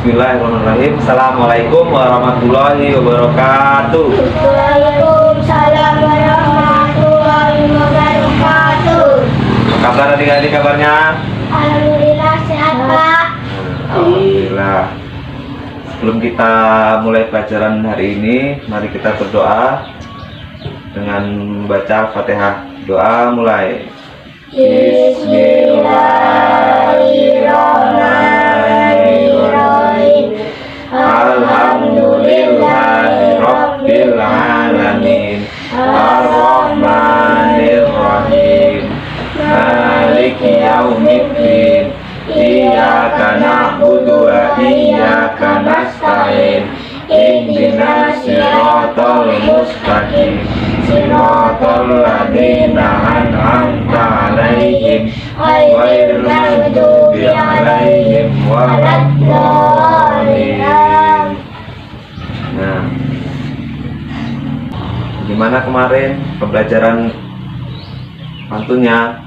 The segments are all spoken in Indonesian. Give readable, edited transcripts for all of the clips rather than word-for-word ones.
Bismillahirrahmanirrahim. Assalamualaikum warahmatullahi wabarakatuh. Waalaikumsalam warahmatullahi wabarakatuh. Apa kabar adik-adik kabarnya? Alhamdulillah sehat Pak. Alhamdulillah. Sebelum kita mulai pelajaran hari ini, mari kita berdoa dengan membaca Fatihah. Doa mulai. Bismillahirrahmanirrahim. Alhamdulillahirabbil alamin. Arrahmanirrahim. Maliki yaumiddin. Iyyaka na'budu wa iyyaka nasta'in. Ihdinas siratal mustaqim. Siratal ladzina an'amta 'alaihim ghairil maghdubi 'alaihim waladdallin. Nah, gimana kemarin pembelajaran pantunnya?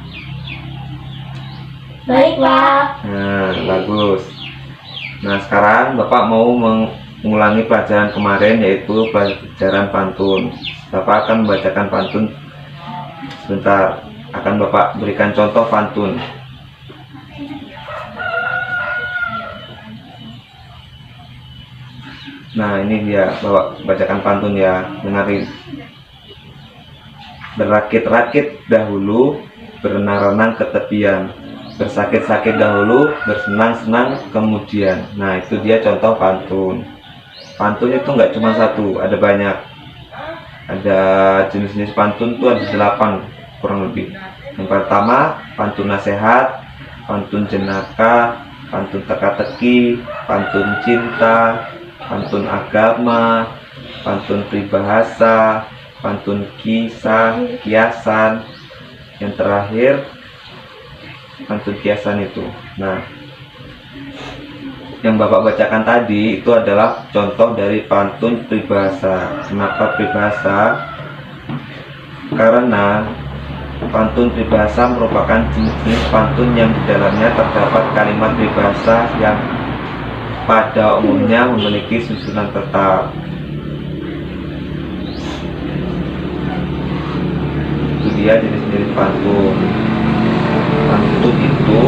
Baik Pak. Nah, bagus. Nah, sekarang Bapak mau mengulangi pelajaran kemarin, yaitu pelajaran pantun. Bapak akan membacakan pantun sebentar. Akan Bapak berikan contoh pantun. Nah, ini dia, Bapak bacakan pantun ya. Dengarin. Berakit-rakit dahulu, berenang-renang ke tepian. Bersakit-sakit dahulu, bersenang-senang kemudian. Nah, itu dia contoh pantun. Pantun itu nggak cuma satu, ada banyak. Ada jenis-jenis pantun tuh ada 8 kurang lebih. Yang pertama, pantun nasihat, pantun jenaka, pantun teka-teki, pantun cinta, pantun agama, pantun peribahasa, pantun kisah, kiasan. Yang terakhir, pantun kiasan itu. Nah, yang Bapak bacakan tadi itu adalah contoh dari pantun peribahasa. Kenapa peribahasa? Karena pantun peribahasa merupakan jenis pantun yang di dalamnya terdapat kalimat peribahasa yang pada umumnya memiliki susunan tetap. Itu dia jenis-jenis pantun. Pantun itu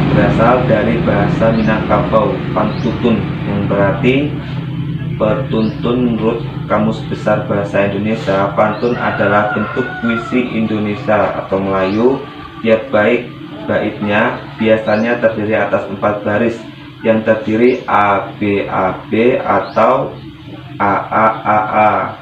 berasal dari bahasa Minangkabau, pantutun, yang berarti pertuntun. Menurut Kamus Besar Bahasa Indonesia, pantun adalah bentuk puisi Indonesia atau Melayu. Tiap baitnya biasanya terdiri atas 4 baris yang terdiri ABAB atau AAAA.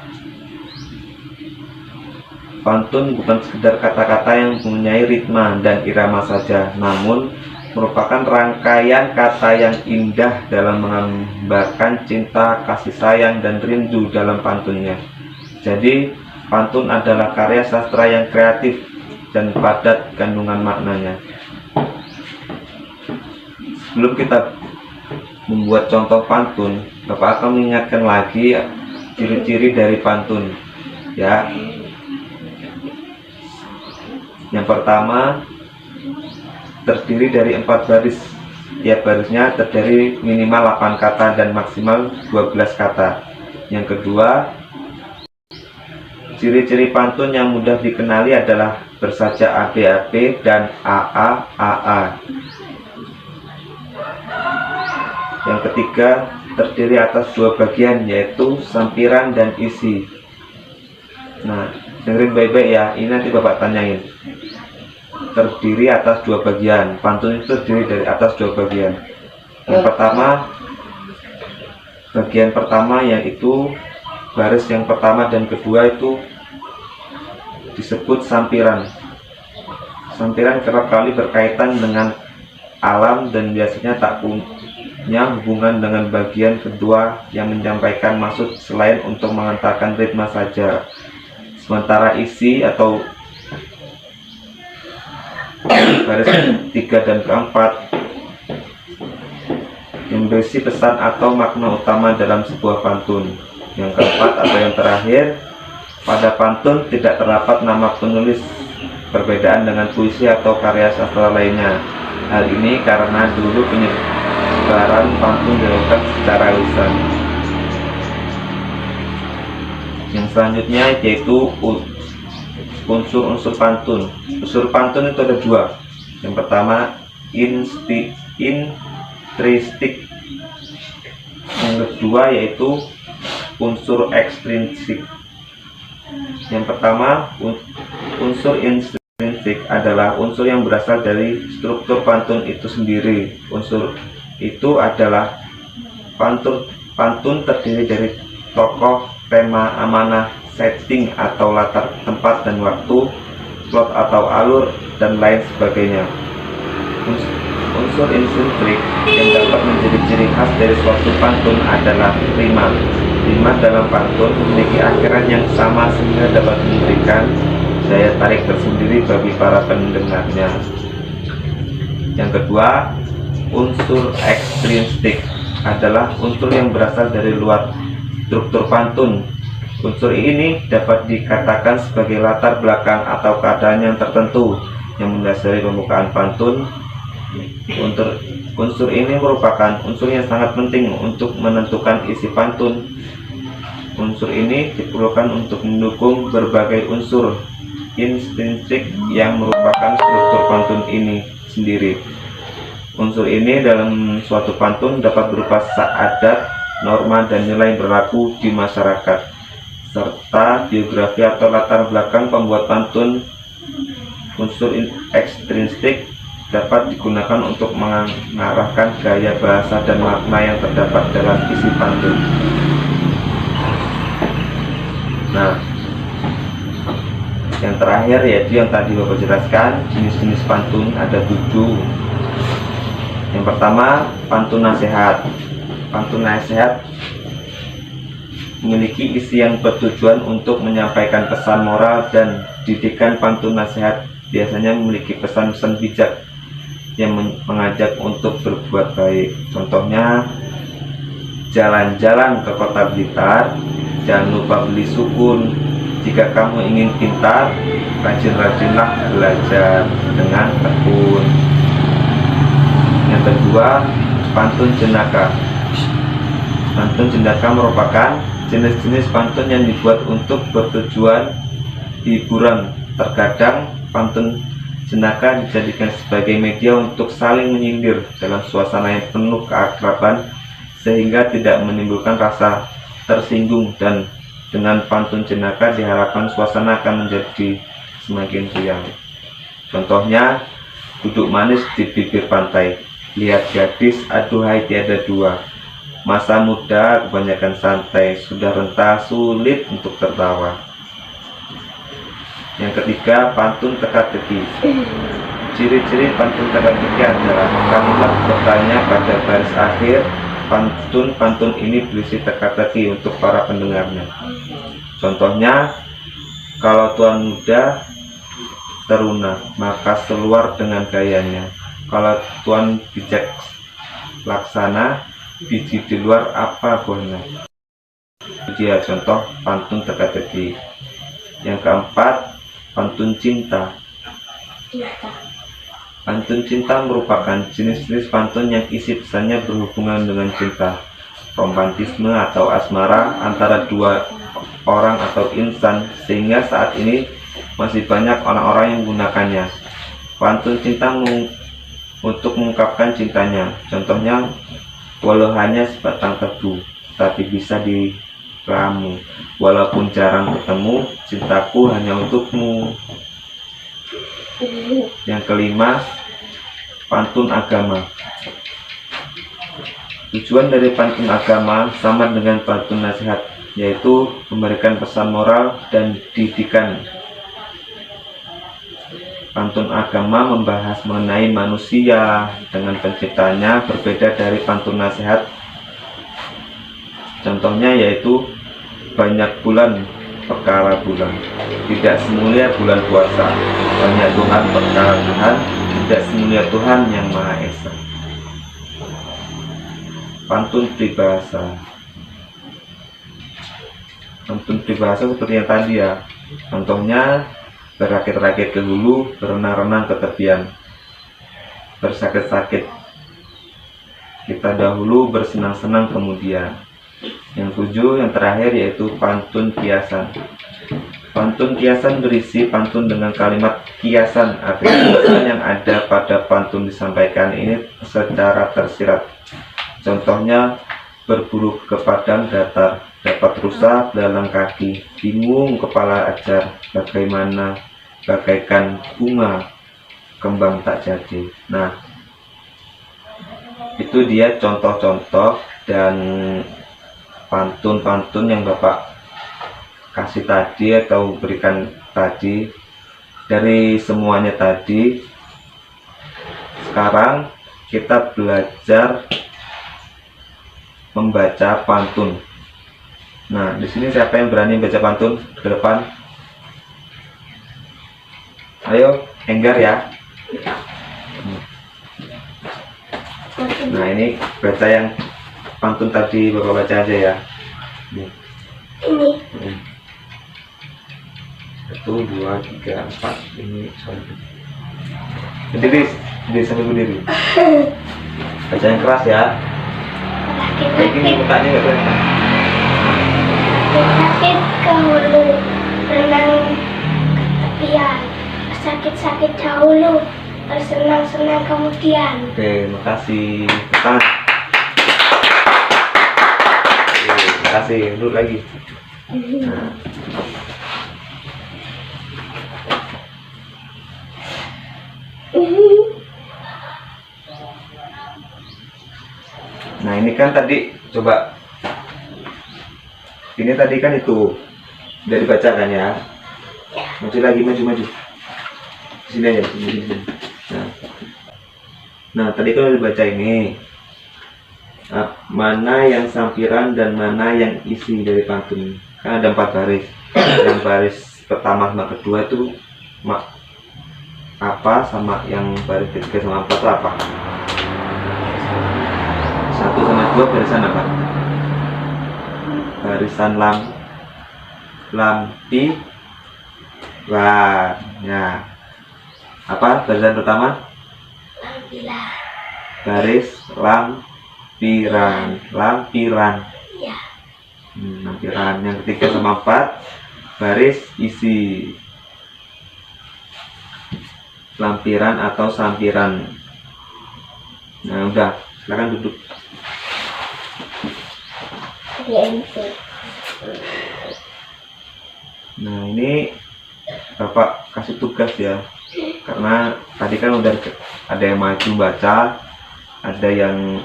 Pantun bukan sekedar kata-kata yang mempunyai ritma dan irama saja, namun merupakan rangkaian kata yang indah dalam menggambarkan cinta, kasih sayang, dan rindu dalam pantunnya. Jadi, pantun adalah karya sastra yang kreatif dan padat kandungan maknanya. Sebelum kita membuat contoh pantun, Bapak akan mengingatkan lagi ciri-ciri dari pantun. Ya. Yang pertama, terdiri dari 4 baris. Tiap barisnya terdiri minimal 8 kata dan maksimal 12 kata. Yang kedua, ciri-ciri pantun yang mudah dikenali adalah bersajak ABAB dan AAAA. Yang ketiga, terdiri atas 2 bagian, yaitu sampiran dan isi. Nah, dengerin baik-baik ya, ini nanti Bapak tanyain. Terdiri atas 2 bagian. Pantun itu terdiri dari atas 2 bagian. Yang pertama, bagian pertama yaitu baris yang pertama dan kedua itu disebut sampiran. Sampiran kerap kali berkaitan dengan alam dan biasanya tak punya hubungan dengan bagian kedua yang menyampaikan maksud selain untuk mengantarkan ritme saja. Sementara isi atau baris ketiga dan keempat yang berisi pesan atau makna utama dalam sebuah pantun. Yang keempat atau yang terakhir, pada pantun tidak terdapat nama penulis, perbedaan dengan puisi atau karya sastra lainnya. Hal ini karena dulu penyebaran pantun dilakukan secara lisan. Yang selanjutnya yaitu unsur-unsur pantun. Unsur pantun itu ada dua. Yang pertama intristik. Yang kedua yaitu unsur ekstrinsik. Yang pertama, unsur intrinsik adalah unsur yang berasal dari struktur pantun itu sendiri. Unsur itu adalah pantun terdiri dari tokoh, tema, amanah, setting atau latar tempat dan waktu, plot atau alur, dan lain sebagainya. Unsur intrinsik yang dapat menjadi ciri khas dari suatu pantun adalah rima. Rima dalam pantun memiliki akhiran yang sama sehingga dapat memberikan daya tarik tersendiri bagi para pendengarnya. Yang kedua, unsur ekstrinsik adalah unsur yang berasal dari luar struktur pantun. Unsur ini dapat dikatakan sebagai latar belakang atau keadaan yang tertentu yang mendasari pembukaan pantun. Unsur ini merupakan unsur yang sangat penting untuk menentukan isi pantun. Unsur ini diperlukan untuk mendukung berbagai unsur intrinsik yang merupakan struktur pantun ini sendiri. Unsur ini dalam suatu pantun dapat berupa adat, norma, dan nilai berlaku di masyarakat, serta biografi atau latar belakang pembuat pantun. Unsur ekstrinsik dapat digunakan untuk mengarahkan gaya bahasa dan makna yang terdapat dalam isi pantun. Nah, yang terakhir yaitu yang tadi Bapak jelaskan, jenis-jenis pantun ada 7. Yang pertama, pantun nasihat. Pantun nasihat memiliki isi yang bertujuan untuk menyampaikan pesan moral dan didikan. Pantun nasihat biasanya memiliki pesan-pesan bijak yang mengajak untuk berbuat baik. Contohnya, jalan-jalan ke kota Blitar, jangan lupa beli sukun. Jika kamu ingin pintar, rajin-rajinlah belajar dengan tekun. Yang kedua, pantun jenaka. Pantun jenaka merupakan jenis-jenis pantun yang dibuat untuk bertujuan hiburan. Terkadang pantun jenaka dijadikan sebagai media untuk saling menyindir dalam suasana yang penuh keakraban sehingga tidak menimbulkan rasa tersinggung, dan dengan pantun jenaka diharapkan suasana akan menjadi semakin riang. Contohnya, duduk manis di bibir pantai, lihat gadis aduhai tiada dua, masa muda kebanyakan santai, sudah renta sulit untuk tertawa. Yang ketiga, pantun teka-teki. Ciri-ciri pantun teka-teki adalah kalimat bertanya pada baris akhir. Pantun ini berisi teka-teki untuk para pendengarnya. Contohnya, kalau tuan muda teruna, maka seluar dengan gayanya. Kalau tuan bijak laksana, biji di luar apa buahnya. Itu dia contoh pantun teka-teki. Yang keempat, pantun cinta. Pantun cinta merupakan jenis-jenis pantun yang isi pesannya berhubungan dengan cinta, romantisme atau asmara antara dua orang atau insan, sehingga saat ini masih banyak orang-orang yang menggunakannya. Pantun cinta untuk mengungkapkan cintanya. Contohnya, walau hanya sebatang tebu, tapi bisa diramu. Walaupun jarang ketemu, cintaku hanya untukmu. Yang kelima, pantun agama. Tujuan dari pantun agama sama dengan pantun nasihat, yaitu memberikan pesan moral dan didikan. Pantun agama membahas mengenai manusia dengan penciptanya, berbeda dari pantun nasihat. Contohnya yaitu, banyak bulan perkara bulan, tidak semulia bulan puasa. Banyak Tuhan perkara Tuhan, tidak semulia Tuhan yang Maha Esa. Pantun pribahasa. Pantun pribahasa seperti yang tadi ya. Contohnya, berakit-rakit ke hulu, berenang-renang ke tepian, bersakit-sakit kita dahulu, bersenang-senang kemudian. Yang 7, yang terakhir, yaitu pantun kiasan. Pantun kiasan berisi pantun dengan kalimat kiasan, artinya pesan yang ada pada pantun disampaikan ini secara tersirat. Contohnya, berburu ke padang datar, dapat rusak dalam kaki, bingung kepala ajar, bagaimana bagaikan bunga kembang tak jadi. Nah, itu dia contoh-contoh dan pantun-pantun yang Bapak kasih tadi atau berikan tadi. Dari semuanya tadi, sekarang kita belajar membaca pantun. Nah, di sini siapa yang berani baca pantun ke depan? Ayo, Enggar ya. Nah, ini baca yang pantun tadi Bapak baca aja ya. Ini. 1, 2, 3, 4. Ini sorry. Berdiri sambil berdiri. Baca yang keras ya. Ini mukanya nggak kelihatan. Sakit dahulu, renang ke tepian. Sakit-sakit dahulu, bersenang-senang kemudian. Oke, makasih. Tangan. Oke, makasih. Duduk lagi. Nah, ini kan tadi coba. Ini tadi kan itu udah dibaca kan ya? Maju lagi, maju. Sini aja, sini. Nah, tadi kan udah dibaca ini. Nah, mana yang sampiran dan mana yang isi dari pantun? Kan ada 4 baris. Yang baris pertama sama kedua itu apa, sama yang baris ketiga sama 4 itu apa? 1 sama 2 barisan apa? Barisan lampiran. Ya. Apa barisan pertama? Lampiran. Baris lampiran. Ya. Lampiran. Yang ketiga sama 4 baris isi. Lampiran atau sampiran. Nah, udah, silakan duduk. Nah, ini Bapak kasih tugas ya, karena tadi kan udah ada yang maju baca, ada yang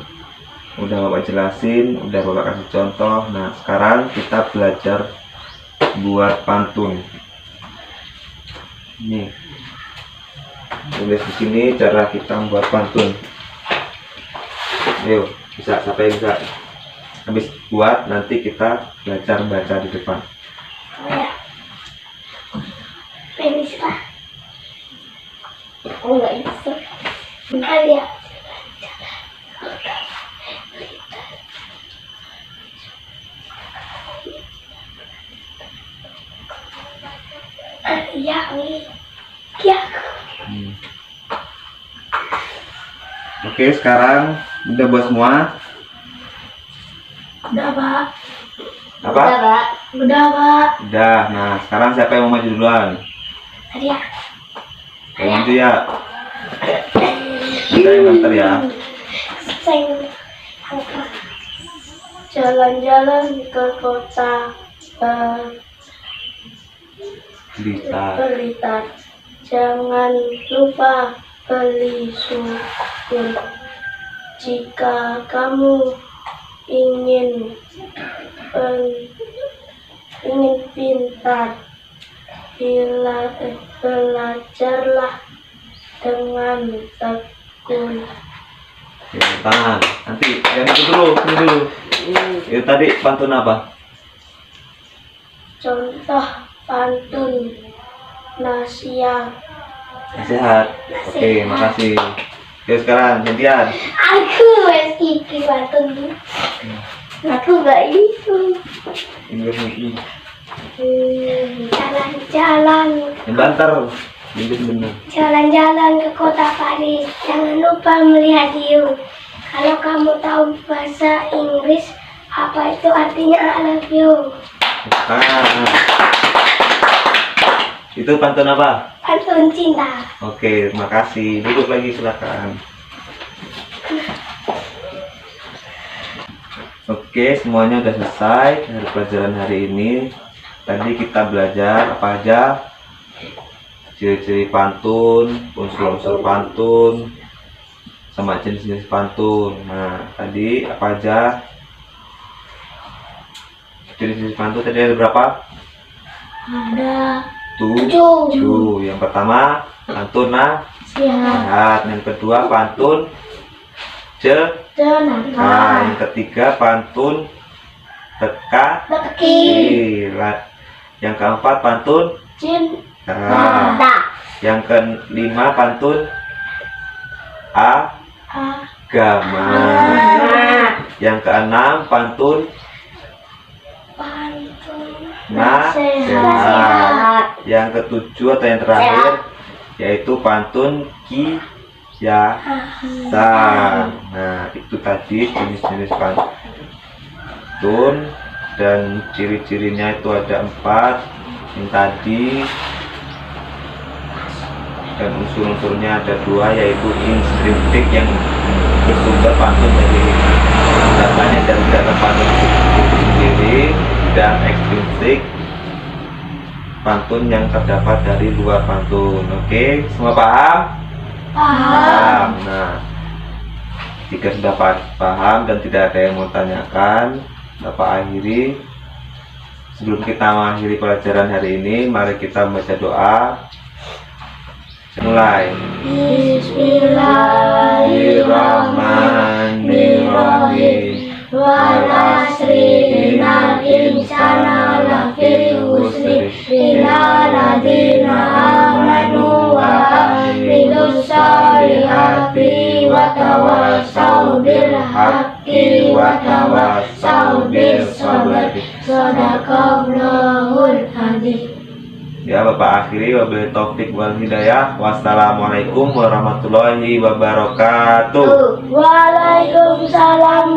udah Bapak jelasin, udah Bapak kasih contoh. Nah, sekarang kita belajar buat pantun. Ini tulis di sini cara kita membuat pantun. Ayo, bisa, siapa yang bisa? Habis buat, nanti kita belajar baca di depan. Ya. Penis lah. Oh, nggak bisa. Bentar ya. Ya. Oke, sekarang udah buat semua. Udah, Pak. Apa? Udah, Pak. Udah. Nah, sekarang siapa yang mau maju duluan? Ya. Yang maju ya. Saya yang nganter ya. Jalan-jalan ke kota Blitar. Jangan lupa beli sukur. Jika kamu ingin pintar, belajarlah dengan tekun. Tangan. Nanti yang itu dulu, ini dulu. Itu tadi pantun apa? Contoh pantun nasihat. Nasihat. Oke, makasih. Yuk sekarang gantian. Aku iki pantun. Aku gak itu. Ini. Jalan-jalan. Yang banter. Ini bener. Jalan-jalan ke kota Paris. Jangan lupa melihat hiu. Kalau kamu tahu bahasa Inggris, apa itu artinya I love you? Itu pantun apa? Pantun cinta. Oke, terima kasih. Duduk lagi silakan. Oke, semuanya udah selesai dari pelajaran hari ini. Tadi kita belajar apa aja? Ciri-ciri pantun, unsur-unsur pantun, sama jenis-jenis pantun. Nah, tadi apa aja? Jenis-jenis pantun tadi ada berapa? Ada 7. Yang pertama pantun nasihat, yang kedua pantun Jenaka. nah, yang ketiga pantun Teki. yang keempat pantun Cinta. yang kelima pantun agama, yang keenam pantun Pantun nasihat, yang ketujuh atau yang terakhir yaitu pantun kiasan. Nah, itu tadi jenis-jenis pantun dan ciri-cirinya itu ada 4 yang tadi, dan unsur-unsurnya ada 2 yaitu instinktif yang bersumber pantun dari datanya dari data pantun itu sendiri, dan ekstrinsik pantun yang terdapat dari luar pantun. Oke, semua paham? Paham. Nah, jika sudah paham dan tidak ada yang mau tanyakan, Bapak akhiri. Sebelum kita mengakhiri pelajaran hari ini, mari kita membaca doa. Mulai. Bismillahirrahmanirrahim. Wal asri innal insana lafi khusri illa ladzina amanu wa amilus solihati wa tawassaw bil haqqi wa tawassaw bis sabri. Shadaqallahul adzim. Ya, Bapak akhiri, wabillahi taufik wal hidayah. Wassalamualaikum warahmatullahi wabarakatuh. Waalaikumsalam.